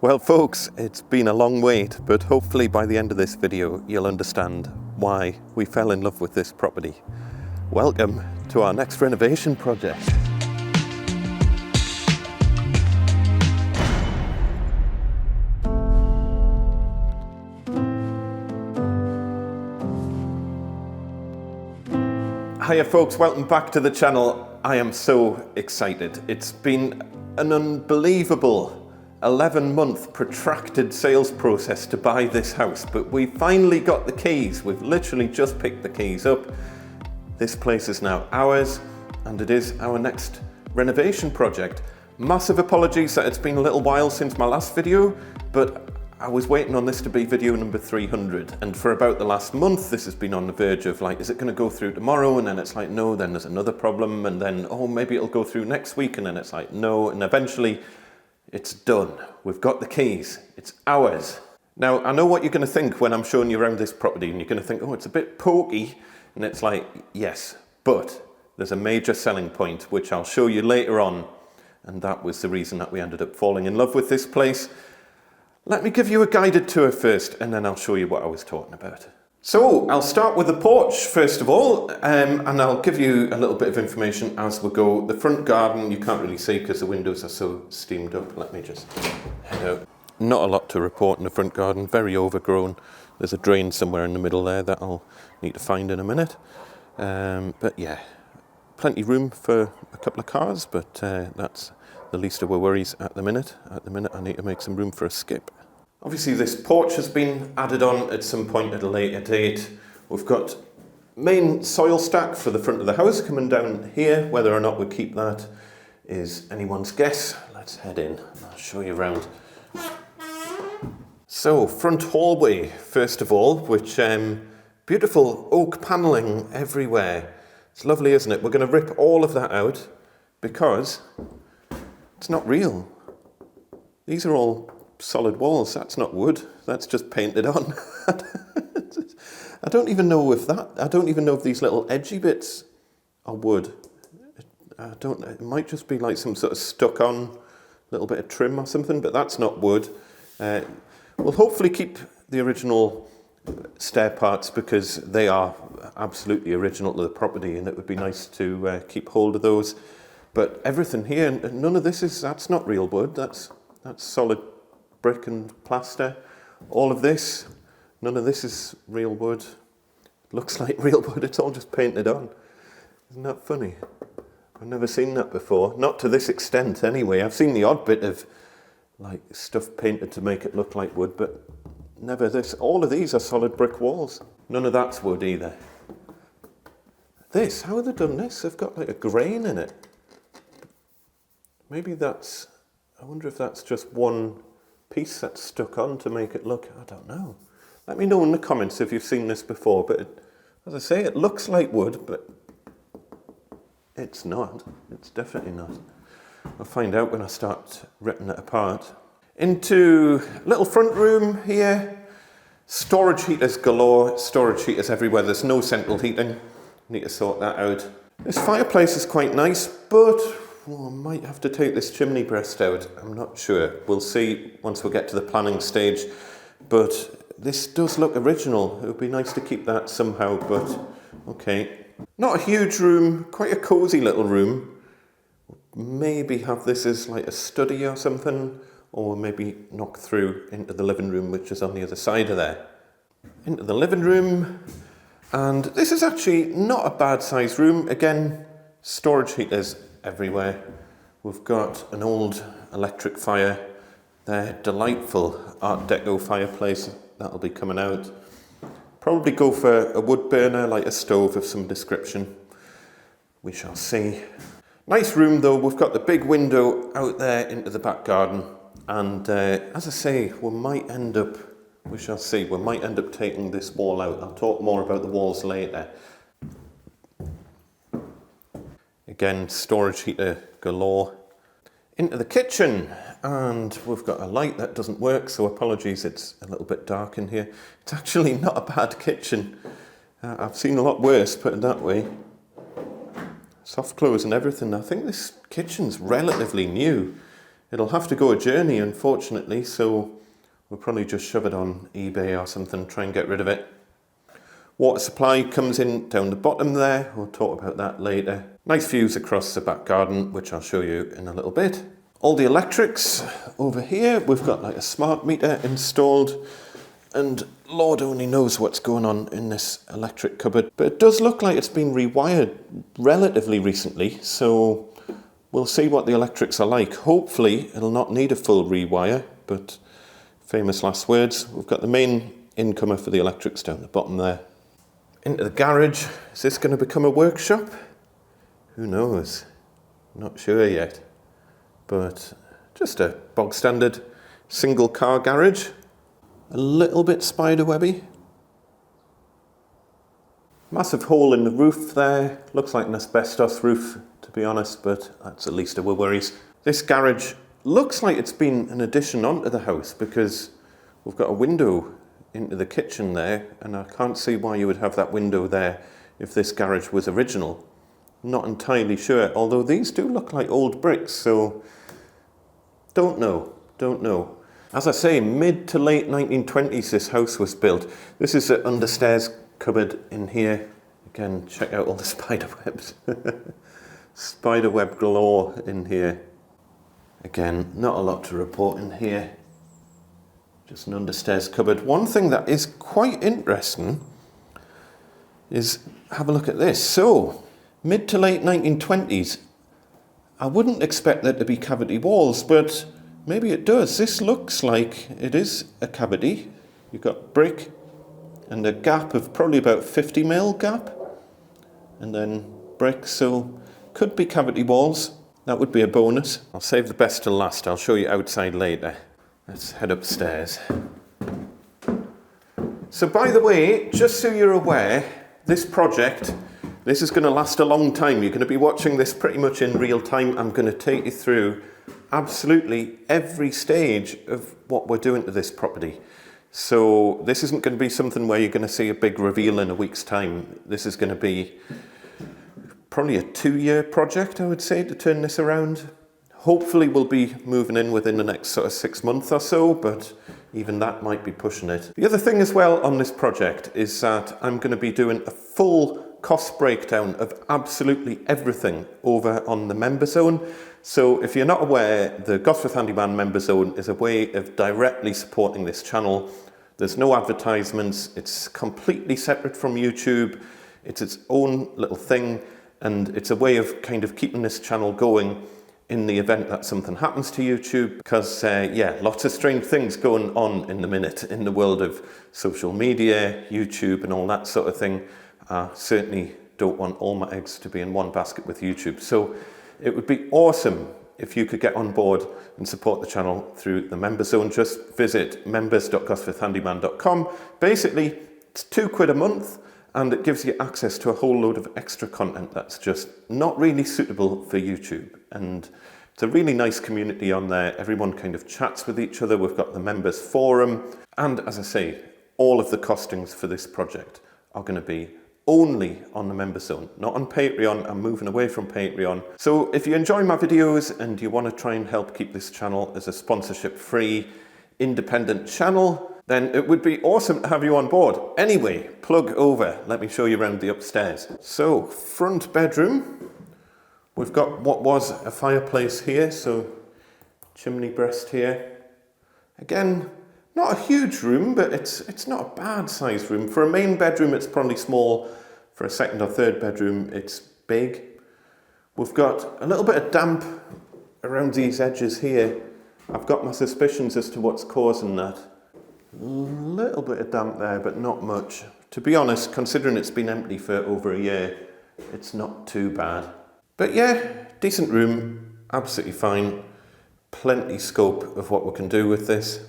Well folks, it's been a long wait, but hopefully by the end of this video you'll understand why we fell in love with this property. Welcome to our next renovation project. Hiya folks, welcome back to the channel. I am so excited. It's been an unbelievable 11-month protracted sales process to buy this house, but we finally got the keys. We've literally just picked the keys up. This place is now ours, and it is our next renovation project. Massive apologies that it's been a little while since my last video, but I was waiting on this to be video number 300, and for about the last month this has been on the verge of like, is it going to go through tomorrow? And then it's like, no, then there's another problem, and then, oh, maybe it'll go through next week, and then it's like, no, and eventually it's done. We've got the keys. It's ours. Now, I know what you're going to think when I'm showing you around this property, and you're going to think, oh, it's a bit pokey, and it's like, yes, but there's a major selling point, which I'll show you later on, and that was the reason that we ended up falling in love with this place. Let me give you a guided tour first, and then I'll show you what I was talking about. So, I'll start with the porch first of all, and I'll give you a little bit of information as we go. The front garden, you can't really see because the windows are so steamed up. Let me just head out. Not a lot to report in the front garden, very overgrown. There's a drain somewhere in the middle there that I'll need to find in a minute. But yeah, plenty room for a couple of cars, but that's the least of our worries at the minute. At the minute, I need to make some room for a skip. Obviously, this porch has been added on at some point at a later date. We've got main soil stack for the front of the house coming down here. Whether or not we keep that is anyone's guess. Let's head in. I'll show you around. So, front hallway, first of all, which beautiful oak panelling everywhere. It's lovely, isn't it? We're going to rip all of that out because it's not real. These are all solid walls. That's not wood. That's just painted on. I don't even know if these little edgy bits are wood. It might just be like some sort of stuck on little bit of trim or something, but that's not wood. We'll hopefully keep the original stair parts because they are absolutely original to the property, and it would be nice to keep hold of those. But everything here, none of this that's not real wood. That's solid brick and plaster. All of this, none of this is real wood. It looks like real wood, it's all just painted on. Isn't that funny? I've never seen that before, not to this extent anyway. I've seen the odd bit of like stuff painted to make it look like wood, but never this. All of these are solid brick walls. None of that's wood either. This, how have they done this? They've got like a grain in it. Maybe I wonder if that's just one piece that's stuck on to make it look, I don't know. Let me know in the comments if you've seen this before, but as I say, it looks like wood, but it's not. It's definitely not. I'll find out when I start ripping it apart. Into little front room here. Storage heaters galore, storage heaters everywhere. There's no central heating. Need to sort that out. This fireplace is quite nice, but I might have to take this chimney breast out. I'm not sure. We'll see once we get to the planning stage. But this does look original. It would be nice to keep that somehow, but okay. Not a huge room, quite a cozy little room. Maybe have this as like a study or something, or maybe knock through into the living room, which is on the other side of there. Into the living room. And this is actually not a bad sized room. Again, storage heaters everywhere. We've got an old electric fire there, delightful Art Deco fireplace that'll be coming out. Probably go for a wood burner, like a stove of some description. We shall see. Nice room though, we've got the big window out there into the back garden, and as I say, we shall see, we might end up taking this wall out. I'll talk more about the walls later. Again, storage heater galore. Into the kitchen, and we've got a light that doesn't work, so apologies, it's a little bit dark in here. It's actually not a bad kitchen. I've seen a lot worse, put it that way. Soft close and everything. I think this kitchen's relatively new. It'll have to go a journey, unfortunately, so we'll probably just shove it on eBay or something, try and get rid of it. Water supply comes in down the bottom there. We'll talk about that later. Nice views across the back garden, which I'll show you in a little bit. All the electrics over here. We've got like a smart meter installed, and Lord only knows what's going on in this electric cupboard. But it does look like it's been rewired relatively recently, so we'll see what the electrics are like. Hopefully it'll not need a full rewire, but famous last words. We've got the main incomer for the electrics down the bottom there. Into the garage. Is this going to become a workshop? Who knows? Not sure yet. But just a bog standard single car garage. A little bit spiderwebby. Massive hole in the roof there. Looks like an asbestos roof, to be honest, but that's the least of our worries. This garage looks like it's been an addition onto the house because we've got a window into the kitchen there, and I can't see why you would have that window there if this garage was original. Not entirely sure, although these do look like old bricks, so don't know. As I say, mid to late 1920s this house was built. This is an understairs cupboard in here. Again, check out all the spider webs. Spiderweb galore in here. Again, not a lot to report in here. Just an understairs cupboard. One thing that is quite interesting is, have a look at this. So, mid to late 1920s, I wouldn't expect there to be cavity walls, but maybe it does. This looks like it is a cavity. You've got brick and a gap of probably about 50mm gap, and then brick, so could be cavity walls. That would be a bonus. I'll save the best till last. I'll show you outside later. Let's head upstairs. So by the way, just so you're aware, this project, this is going to last a long time. You're going to be watching this pretty much in real time. I'm going to take you through absolutely every stage of what we're doing to this property. So this isn't going to be something where you're going to see a big reveal in a week's time. This is going to be probably a 2-year project, I would say, to turn this around. Hopefully we'll be moving in within the next sort of 6 months or so, but even that might be pushing it. The other thing as well on this project is that I'm going to be doing a full cost breakdown of absolutely everything over on the member zone. So if you're not aware, the Gosforth Handyman member zone is a way of directly supporting this channel. There's no advertisements, it's completely separate from YouTube, it's its own little thing, and it's a way of kind of keeping this channel going in the event that something happens to YouTube, because yeah, lots of strange things going on in the minute in the world of social media, YouTube and all that sort of thing. I certainly don't want all my eggs to be in one basket with YouTube. So it would be awesome if you could get on board and support the channel through the member zone. Just visit members.gosforthhandyman.com. Basically, it's £2 a month, and it gives you access to a whole load of extra content that's just not really suitable for YouTube. And it's a really nice community on there. Everyone kind of chats with each other. We've got the members forum. And as I say, all of the costings for this project are going to be only on the member zone, not on Patreon. I'm moving away from Patreon. So if you enjoy my videos and you want to try and help keep this channel as a sponsorship-free, independent channel, then it would be awesome to have you on board. Anyway, plug over. Let me show you around the upstairs. So, front bedroom. We've got what was a fireplace here, so chimney breast here. Again, not a huge room, but it's not a bad sized room. For a main bedroom, it's probably small. For a second or third bedroom, it's big. We've got a little bit of damp around these edges here. I've got my suspicions as to what's causing that. A little bit of damp there, but not much. To be honest, considering it's been empty for over a year, it's not too bad. But yeah, decent room, absolutely fine. Plenty scope of what we can do with this.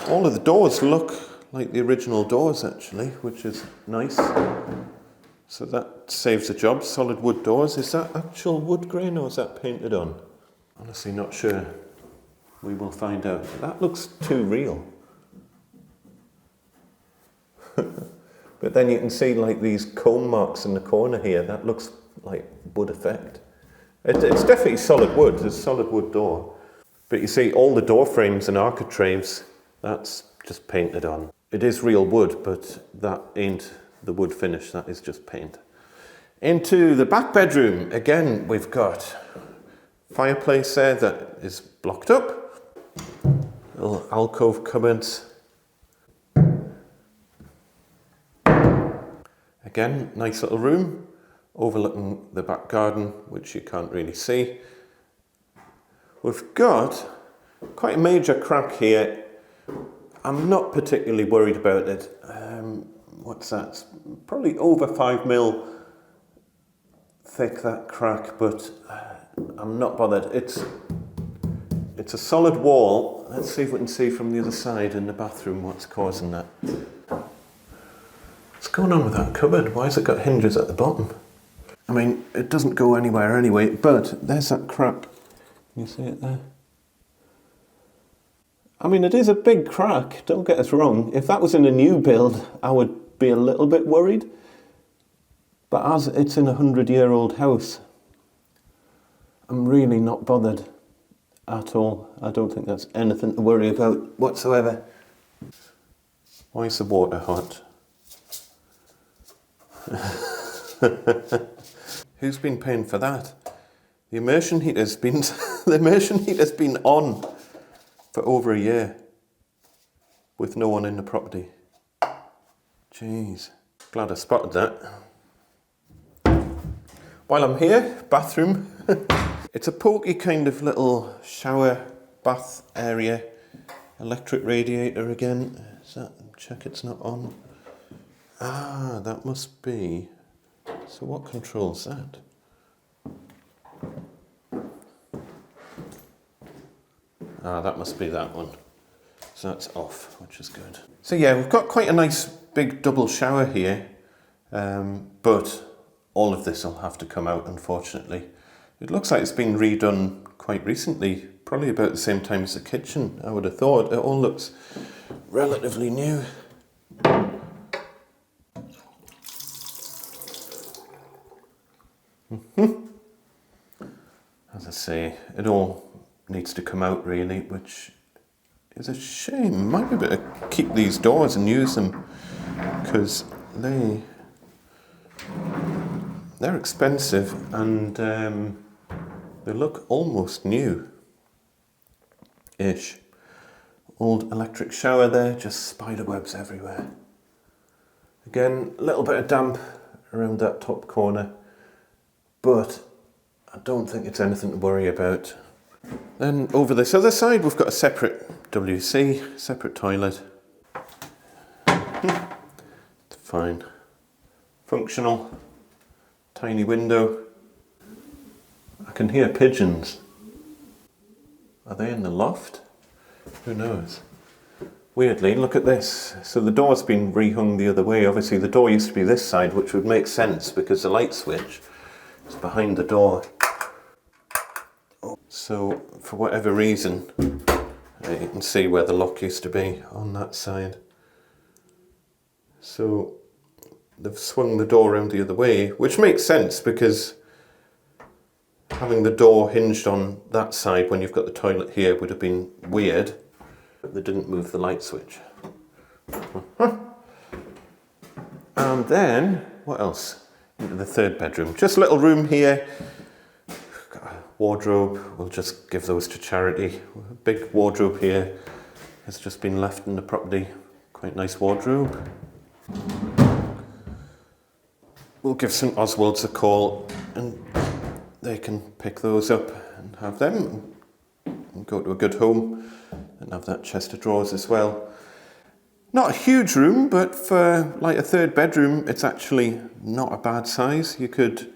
All of the doors look like the original doors actually, which is nice. So that saves the job. Solid wood doors. Is that actual wood grain or is that painted on? Honestly not sure. We will find out. That looks too real. But then you can see like these comb marks in the corner here. That looks like wood effect. It's definitely solid wood. It's a solid wood door. But you see, all the door frames and architraves, that's just painted on. It is real wood, but that ain't the wood finish, that is just paint. Into the back bedroom, again, we've got fireplace there that is blocked up. Little alcove cupboards. Again, nice little room overlooking the back garden, which you can't really see. We've got quite a major crack here. I'm not particularly worried about it. What's that? It's probably over 5 mil thick, that crack, but I'm not bothered. It's a solid wall. Let's see if we can see from the other side in the bathroom what's causing that. What's going on with that cupboard? Why has it got hinges at the bottom? I mean, it doesn't go anywhere anyway, but there's that crack. Can you see it there? I mean, it is a big crack, don't get us wrong. If that was in a new build, I would be a little bit worried. But as it's in a 100-year-old house, I'm really not bothered at all. I don't think that's anything to worry about whatsoever. Why is the water hot? Who's been paying for that? The immersion heater's been on for over a year with no one in the property. Jeez, glad I spotted that. While I'm here, bathroom. It's a pokey kind of little shower bath area. Electric radiator again. Check it's not on. Ah, that must be. So what controls that? Ah, that must be that one. So that's off, which is good. So yeah, we've got quite a nice big double shower here, but all of this will have to come out, unfortunately. It looks like it's been redone quite recently, probably about the same time as the kitchen, I would have thought. It all looks relatively new. As I say, it all needs to come out really, which is a shame. Might be able to keep these doors and use them, because they're expensive and they look almost new-ish. Old electric shower there, just spider webs everywhere. Again, a little bit of damp around that top corner, but I don't think it's anything to worry about. Then over this other side, we've got a separate WC, separate toilet. It's fine. Functional. Tiny window. I can hear pigeons. Are they in the loft? Who knows? Weirdly, look at this. So the door's been rehung the other way. Obviously the door used to be this side, which would make sense because the light switch is behind the door. So for whatever reason, you can see where the lock used to be on that side. So they've swung the door around the other way, which makes sense because having the door hinged on that side when you've got the toilet here would have been weird. But they didn't move the light switch. And then, what else? Into the third bedroom. Just a little room here. Got a wardrobe. We'll just give those to charity. A big wardrobe here has just been left in the property. Quite nice wardrobe. We'll give St Oswald's a call and they can pick those up and have them and go to a good home and have that chest of drawers as well. Not a huge room, but for like a third bedroom, it's actually not a bad size. You could,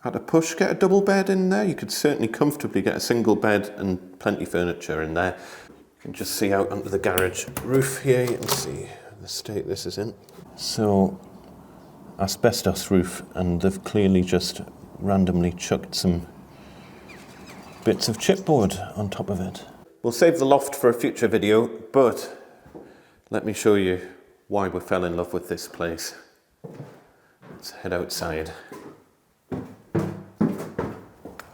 at a push, get a double bed in there. You could certainly comfortably get a single bed and plenty of furniture in there. You can just see out onto the garage roof here. You can see the state this is in. So, asbestos roof, and they've clearly just randomly chucked some bits of chipboard on top of it. We'll save the loft for a future video, but let me show you why we fell in love with this place. Let's head outside.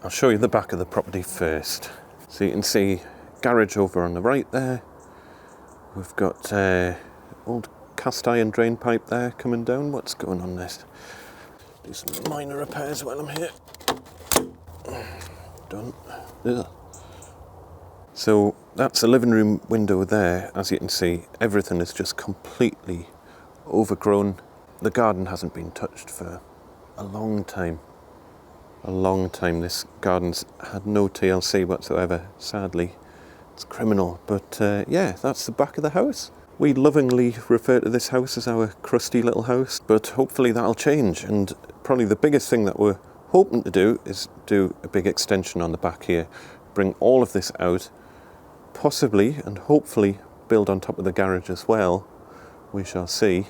I'll show you the back of the property first. So you can see garage over on the right there. We've got old cast iron drain pipe there coming down. What's going on this? Do some minor repairs while I'm here. Done. Ugh. So that's the living room window there. As you can see, everything is just completely overgrown. The garden hasn't been touched for a long time. A long time. This garden's had no TLC whatsoever, sadly. It's criminal, but yeah, that's the back of the house. We lovingly refer to this house as our crusty little house, but hopefully that'll change. And probably the biggest thing that we're hoping to do is do a big extension on the back here, bring all of this out, possibly and hopefully build on top of the garage as well. We shall see.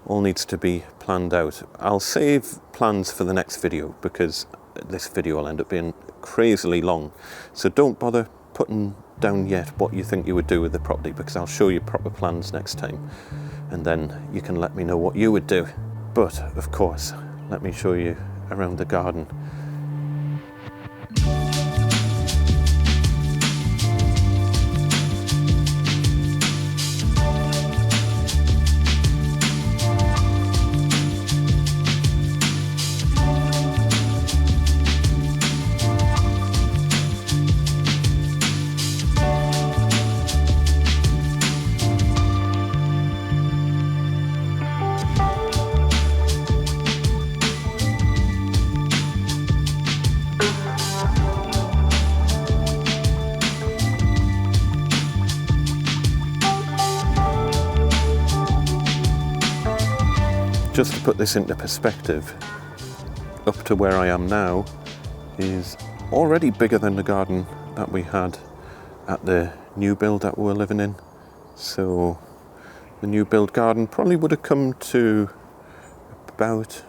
All needs to be planned out. I'll save plans for the next video because this video will end up being crazily long. So don't bother putting down yet what you think you would do with the property, because I'll show you proper plans next time and then you can let me know what you would do. But of course, let me show you around the garden. Just to put this into perspective, up to where I am now is already bigger than the garden that we had at the new build that we were living in. So the new build garden probably would have come to about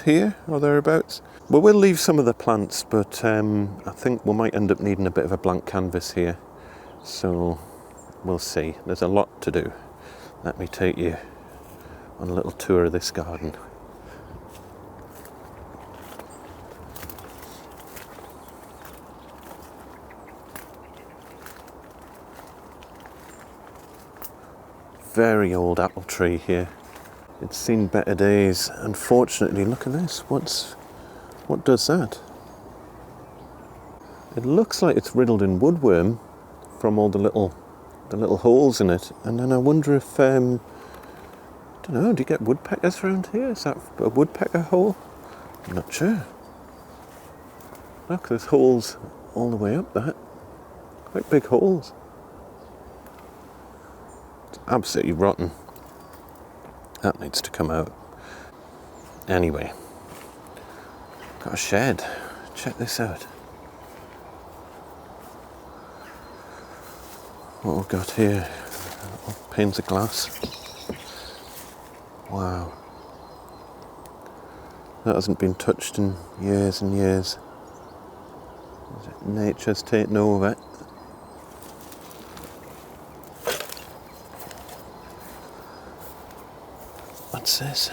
here or thereabouts. Well, we'll leave some of the plants, but I think we might end up needing a bit of a blank canvas here. So we'll see. There's a lot to do. Let me take you on a little tour of this garden. Very old apple tree here. It's seen better days. Unfortunately, look at this. What does that? It looks like it's riddled in woodworm from all the little holes in it. And then I wonder if I don't know, do you get woodpeckers around here? Is that a woodpecker hole? I'm not sure. Look, there's holes all the way up that. Quite big holes. It's absolutely rotten. That needs to come out. Anyway, got a shed. Check this out. What we've got here, panes of glass. Wow. That hasn't been touched in years and years. Nature's taken over. What's this?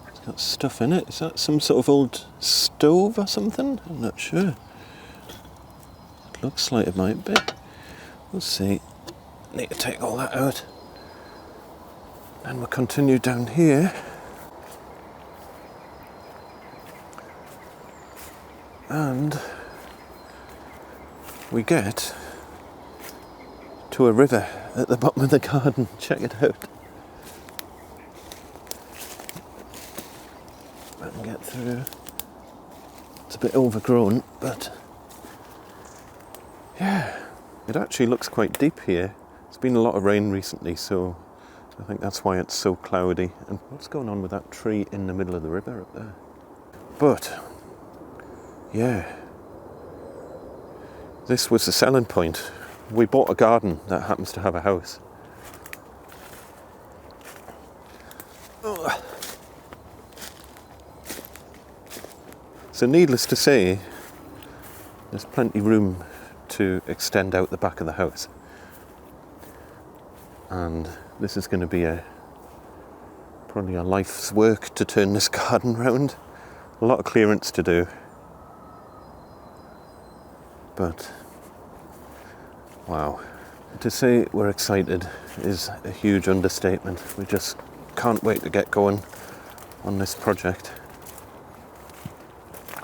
It's got stuff in it. Is that some sort of old stove or something? I'm not sure. It looks like it might be. We'll see. Need to take all that out. And we'll continue down here. And we get to a river at the bottom of the garden. Check it out. I can get through. It's a bit overgrown, but yeah, it actually looks quite deep here. It's been a lot of rain recently, so I think that's why it's so cloudy. And what's going on with that tree in the middle of the river up there? But yeah, this was the selling point. We bought a garden that happens to have a house. Ugh. So needless to say, there's plenty of room to extend out the back of the house. And this is going to be probably a life's work to turn this garden round. A lot of clearance to do. But Wow. To say we're excited is a huge understatement. We just can't wait to get going on this project.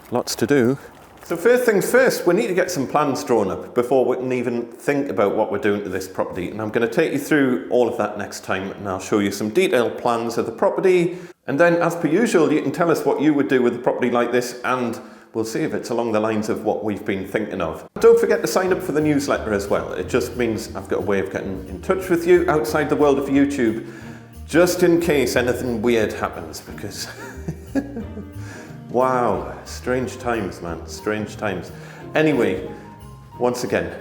Lots to do. So first things first, we need to get some plans drawn up before we can even think about what we're doing to this property. And I'm going to take you through all of that next time, and I'll show you some detailed plans of the property. And then, as per usual, you can tell us what you would do with a property like this, and we'll see if it's along the lines of what we've been thinking of. Don't forget to sign up for the newsletter as well. It just means I've got a way of getting in touch with you outside the world of YouTube, just in case anything weird happens, because wow, strange times, man, strange times. Anyway, once again,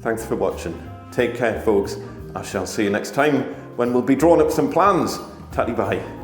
thanks for watching. Take care, folks. I shall see you next time when we'll be drawing up some plans. Tatty bye.